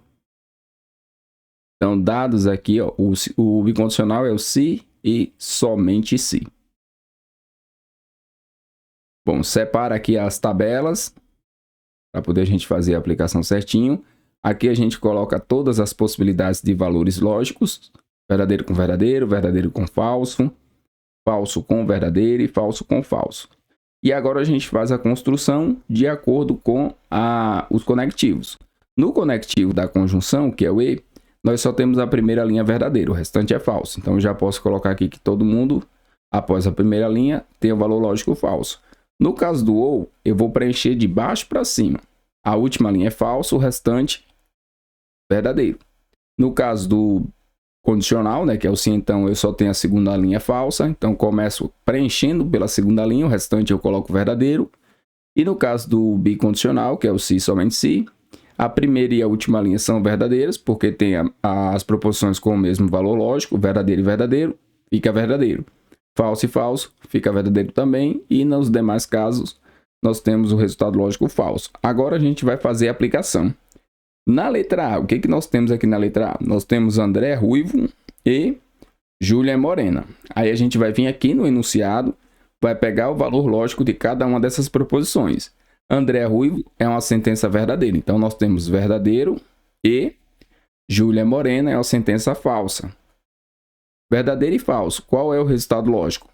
Então, dados aqui, ó, o bicondicional é o se e somente se. Bom, separa aqui as tabelas para poder a gente fazer a aplicação certinho. Aqui a gente coloca todas as possibilidades de valores lógicos. Verdadeiro com verdadeiro, verdadeiro com falso, falso com verdadeiro e falso com falso. E agora a gente faz a construção de acordo com os conectivos. No conectivo da conjunção, que é o E, nós só temos a primeira linha verdadeira, o restante é falso. Então, eu já posso colocar aqui que todo mundo, após a primeira linha, tem o valor lógico falso. No caso do OU, eu vou preencher de baixo para cima. A última linha é falso, o restante verdadeiro. No caso do condicional, né, que é o se então, eu só tenho a segunda linha falsa. Então, começo preenchendo pela segunda linha, o restante eu coloco verdadeiro. E no caso do bicondicional, que é o se somente se, a primeira e a última linha são verdadeiras, porque tem as proposições com o mesmo valor lógico, verdadeiro e verdadeiro, fica verdadeiro. Falso e falso, fica verdadeiro também. E nos demais casos, nós temos o resultado lógico falso. Agora a gente vai fazer a aplicação. Na letra A, o que nós temos aqui na letra A? Nós temos André Ruivo e Júlia Morena. Aí a gente vai vir aqui no enunciado, vai pegar o valor lógico de cada uma dessas proposições. André Ruivo é uma sentença verdadeira. Então, nós temos verdadeiro e Júlia Morena é uma sentença falsa. Verdadeiro e falso. Qual é o resultado lógico?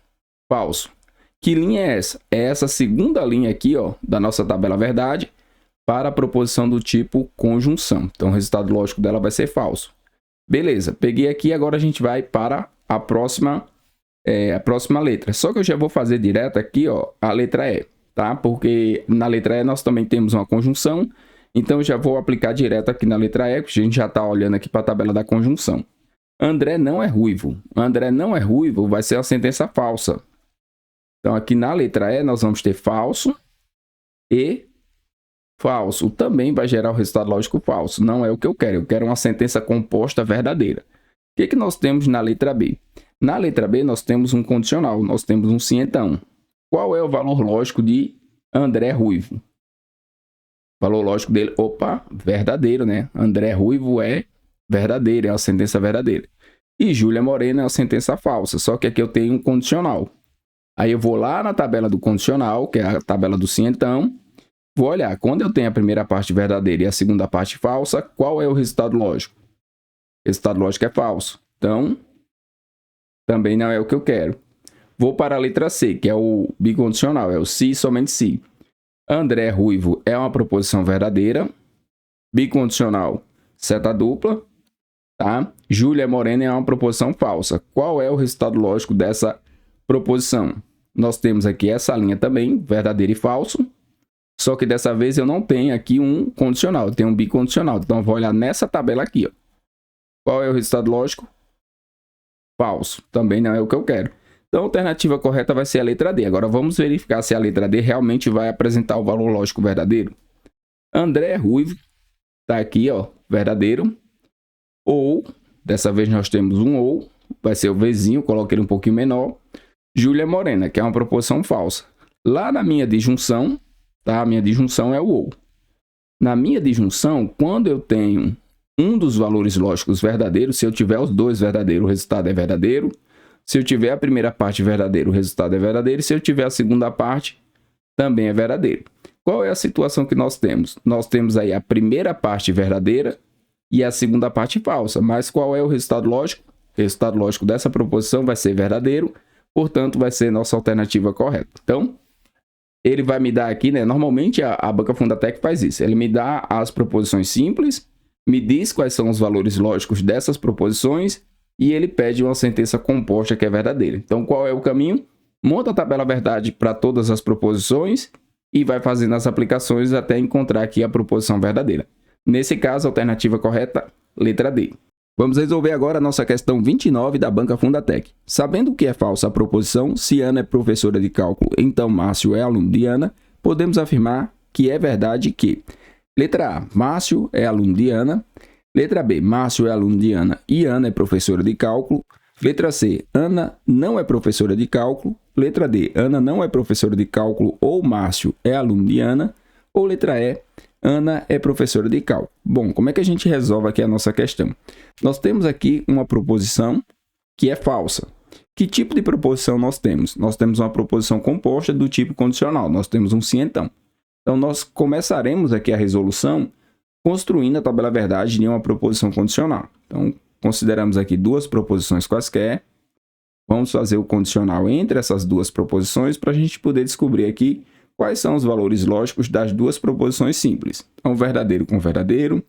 Falso. Que linha é essa? É essa segunda linha aqui, ó, da nossa tabela verdade para a proposição do tipo conjunção. Então, o resultado lógico dela vai ser falso. Beleza, peguei aqui, agora a gente vai para a próxima letra. Só que eu já vou fazer direto aqui, ó, a letra E. Tá? Porque na letra E nós também temos uma conjunção, então eu já vou aplicar direto aqui na letra E, porque a gente já está olhando aqui para a tabela da conjunção. André não é ruivo. André não é ruivo vai ser a sentença falsa. Então aqui na letra E nós vamos ter falso e falso. Também vai gerar o resultado lógico falso. Não é o que eu quero uma sentença composta verdadeira. O que nós temos na letra B? Na letra B nós temos um condicional, nós temos um se então. Qual é o valor lógico de André Ruivo? O valor lógico dele, verdadeiro, né? André Ruivo é verdadeiro, é uma sentença verdadeira. E Júlia Morena é uma sentença falsa, só que aqui eu tenho um condicional. Aí eu vou lá na tabela do condicional, que é a tabela do se então, vou olhar, quando eu tenho a primeira parte verdadeira e a segunda parte falsa, qual é o resultado lógico? O resultado lógico é falso. Então, também não é o que eu quero. Vou para a letra C, que é o bicondicional, é o se e somente se. André Ruivo é uma proposição verdadeira. Bicondicional, seta dupla. Tá? Júlia Morena é uma proposição falsa. Qual é o resultado lógico dessa proposição? Nós temos aqui essa linha também, verdadeiro e falso. Só que dessa vez eu não tenho aqui um condicional, eu tenho um bicondicional. Então eu vou olhar nessa tabela aqui. Ó. Qual é o resultado lógico? Falso. Também não é o que eu quero. Então a alternativa correta vai ser a letra D. Agora vamos verificar se a letra D realmente vai apresentar o valor lógico verdadeiro. André Ruivo está aqui, ó, verdadeiro. Ou, dessa vez nós temos um ou, vai ser o Vzinho, coloquei ele um pouquinho menor. Júlia Morena, que é uma proposição falsa. Lá na minha disjunção, tá? A minha disjunção é o ou. Na minha disjunção, quando eu tenho um dos valores lógicos verdadeiros, se eu tiver os dois verdadeiros, o resultado é verdadeiro. Se eu tiver a primeira parte verdadeira, o resultado é verdadeiro. E se eu tiver a segunda parte, também é verdadeiro. Qual é a situação que nós temos? Nós temos aí a primeira parte verdadeira e a segunda parte falsa. Mas qual é o resultado lógico? O resultado lógico dessa proposição vai ser verdadeiro, portanto, vai ser nossa alternativa correta. Então, ele vai me dar aqui, né? Normalmente a Banca Fundatec faz isso. Ele me dá as proposições simples, me diz quais são os valores lógicos dessas proposições e ele pede uma sentença composta que é verdadeira. Então, qual é o caminho? Monta a tabela verdade para todas as proposições e vai fazendo as aplicações até encontrar aqui a proposição verdadeira. Nesse caso, a alternativa correta, letra D. Vamos resolver agora a nossa questão 29 da Banca Fundatec. Sabendo que é falsa a proposição, se Ana é professora de cálculo, então Márcio é aluno de Ana, podemos afirmar que é verdade que: letra A, Márcio é aluno de Ana. Letra B, Márcio é aluno de Ana e Ana é professora de cálculo. Letra C, Ana não é professora de cálculo. Letra D, Ana não é professora de cálculo ou Márcio é aluno de Ana. Ou letra E, Ana é professora de cálculo. Bom, como é que a gente resolve aqui a nossa questão? Nós temos aqui uma proposição que é falsa. Que tipo de proposição nós temos? Nós temos uma proposição composta do tipo condicional. Nós temos um se então. Então, nós começaremos aqui a resolução construindo a tabela verdade de uma proposição condicional. Então, consideramos aqui duas proposições quaisquer. Vamos fazer o condicional entre essas duas proposições para a gente poder descobrir aqui quais são os valores lógicos das duas proposições simples. Então, verdadeiro com verdadeiro,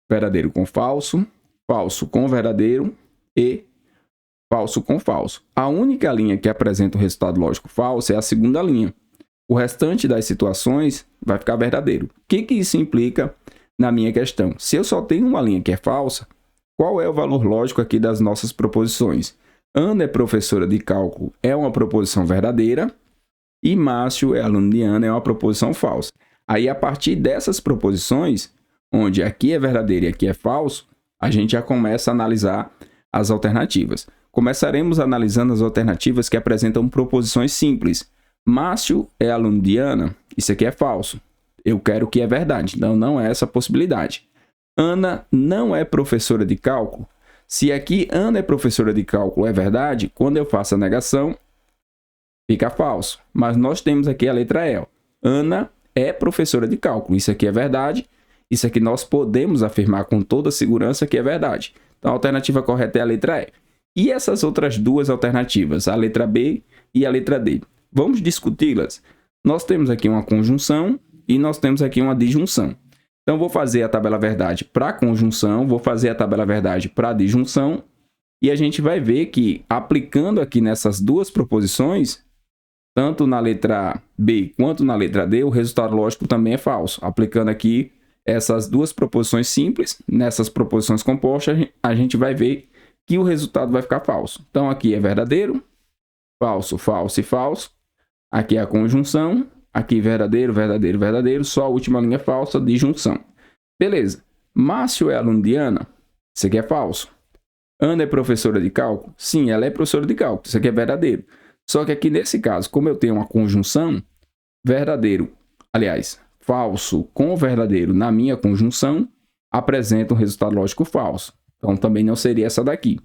verdadeiro com falso, falso com verdadeiro e falso com falso. A única linha que apresenta o resultado lógico falso é a segunda linha. O restante das situações vai ficar verdadeiro. O que isso implica na minha questão? Se eu só tenho uma linha que é falsa, qual é o valor lógico aqui das nossas proposições? Ana é professora de cálculo é uma proposição verdadeira e Márcio é aluno de Ana é uma proposição falsa. Aí, a partir dessas proposições, onde aqui é verdadeiro e aqui é falso, a gente já começa a analisar as alternativas. Começaremos analisando as alternativas que apresentam proposições simples. Márcio é aluno de Ana, isso aqui é falso. Eu quero que é verdade, então não é essa possibilidade. Ana não é professora de cálculo. Se aqui Ana é professora de cálculo é verdade, quando eu faço a negação, fica falso. Mas nós temos aqui a letra E. Ana é professora de cálculo. Isso aqui é verdade. Isso aqui nós podemos afirmar com toda segurança que é verdade. Então a alternativa correta é a letra E. E essas outras duas alternativas, a letra B e a letra D? Vamos discuti-las. Nós temos aqui uma conjunção e nós temos aqui uma disjunção. Então, vou fazer a tabela verdade para a conjunção, vou fazer a tabela verdade para a disjunção, e a gente vai ver que, aplicando aqui nessas duas proposições, tanto na letra B quanto na letra D, o resultado lógico também é falso. Aplicando aqui essas duas proposições simples, nessas proposições compostas, a gente vai ver que o resultado vai ficar falso. Então, aqui é verdadeiro, falso, falso e falso. Aqui é a conjunção. Aqui, verdadeiro, verdadeiro, verdadeiro. Só a última linha falsa, disjunção. Beleza. Márcio é aluno de Ana. Isso aqui é falso. Ana é professora de cálculo? Sim, ela é professora de cálculo. Isso aqui é verdadeiro. Só que aqui, nesse caso, como eu tenho uma conjunção, verdadeiro, aliás, falso com verdadeiro na minha conjunção, apresenta um resultado lógico falso. Então, também não seria essa daqui.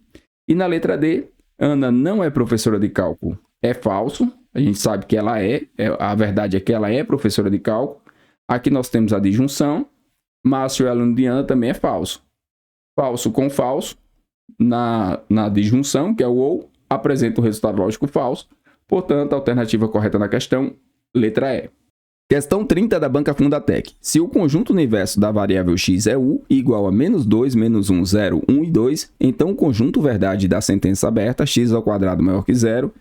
E na letra D, Ana não é professora de cálculo. É falso. A gente sabe que ela a verdade é que ela é professora de cálculo. Aqui nós temos a disjunção. Márcio é aluno de Ana, também é falso. Falso com falso, na disjunção, que é o ou, apresenta o resultado lógico falso. Portanto, a alternativa correta na questão, letra E. Questão 30 da Banca Fundatec. Se o conjunto universo da variável x é u igual a -2, -1, 0, 1 e 2, então o conjunto verdade da sentença aberta x² maior que 0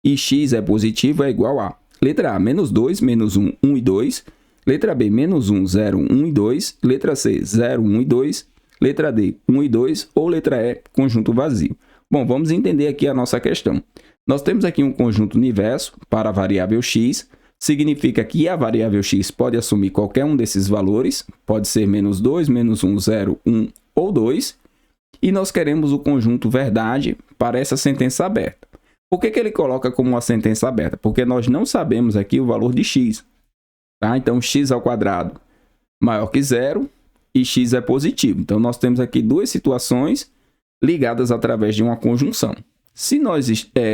e x é positivo é igual a letra A, -2, -1, 1 e 2, letra B, -1, 0, 1 e 2, letra C, 0, 1 e 2, letra D, 1 e 2 ou letra E, conjunto vazio. Bom, vamos entender aqui a nossa questão. Nós temos aqui um conjunto universo para a variável x, significa que a variável x pode assumir qualquer um desses valores, pode ser -2, -1, 0, 1 ou 2, e nós queremos o conjunto verdade para essa sentença aberta. Por que ele coloca como uma sentença aberta? Porque nós não sabemos aqui o valor de x. Tá? Então, x² maior que 0 e x é positivo. Então, nós temos aqui duas situações ligadas através de uma conjunção. Se nós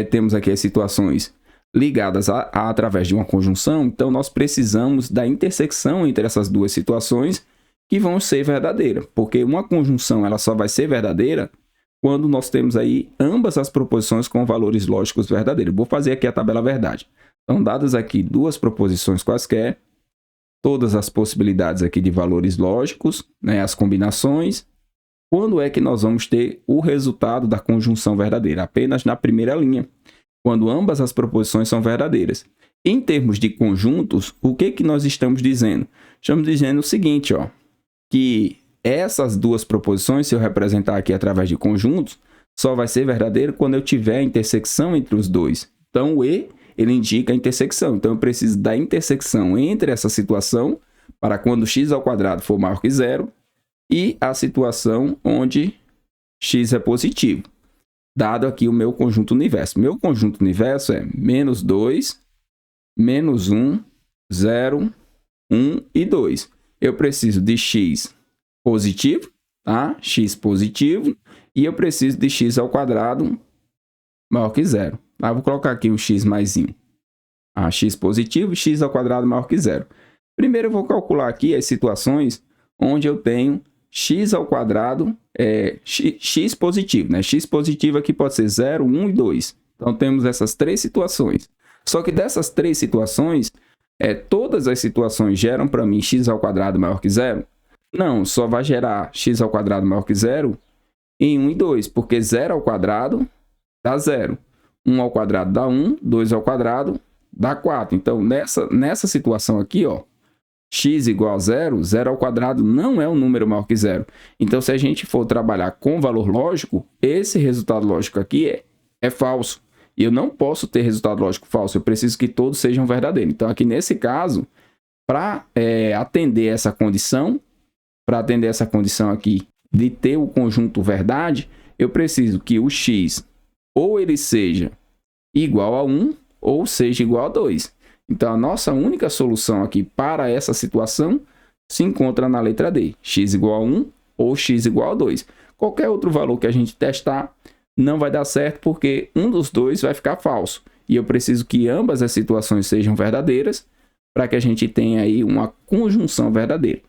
temos aqui as situações ligadas através de uma conjunção, então nós precisamos da intersecção entre essas duas situações que vão ser verdadeiras, porque uma conjunção ela só vai ser verdadeira quando nós temos aí ambas as proposições com valores lógicos verdadeiros. Vou fazer aqui a tabela verdade. Então, dadas aqui duas proposições quaisquer, todas as possibilidades aqui de valores lógicos, né, as combinações, quando é que nós vamos ter o resultado da conjunção verdadeira? Apenas na primeira linha, quando ambas as proposições são verdadeiras. Em termos de conjuntos, o que nós estamos dizendo? Estamos dizendo o seguinte, ó, que essas duas proposições, se eu representar aqui através de conjuntos, só vai ser verdadeiro quando eu tiver a intersecção entre os dois. Então, o E, ele indica a intersecção. Então, eu preciso da intersecção entre essa situação, para quando x² for maior que 0, e a situação onde x é positivo. Dado aqui o meu conjunto universo. Meu conjunto universo é -2, -1, 0, 1 e 2. Eu preciso de x positivo, tá? X positivo. E eu preciso de x² maior que 0. Tá? Vou colocar aqui um x maisinho. X positivo e x² maior que 0. Primeiro eu vou calcular aqui as situações onde eu tenho x² x positivo, né? X positivo aqui pode ser 0, 1 e 2. Então, temos essas três situações. Só que dessas três situações, todas as situações geram para mim x² maior que 0? Não, só vai gerar x² maior que 0 em 1 e 2, porque 0 ao quadrado dá 0. 1 ao quadrado dá 1, 2 ao quadrado dá 4. Então, nessa situação aqui, ó, x igual a 0, 0 ao quadrado não é um número maior que 0. Então, se a gente for trabalhar com valor lógico, esse resultado lógico aqui é falso. E eu não posso ter resultado lógico falso, eu preciso que todos sejam verdadeiros. Então, aqui nesse caso, para atender essa condição aqui de ter o conjunto verdade, eu preciso que o x ou ele seja igual a 1 ou seja igual a 2. Então, a nossa única solução aqui para essa situação se encontra na letra D, x igual a 1 ou x igual a 2. Qualquer outro valor que a gente testar não vai dar certo porque um dos dois vai ficar falso. E eu preciso que ambas as situações sejam verdadeiras para que a gente tenha aí uma conjunção verdadeira.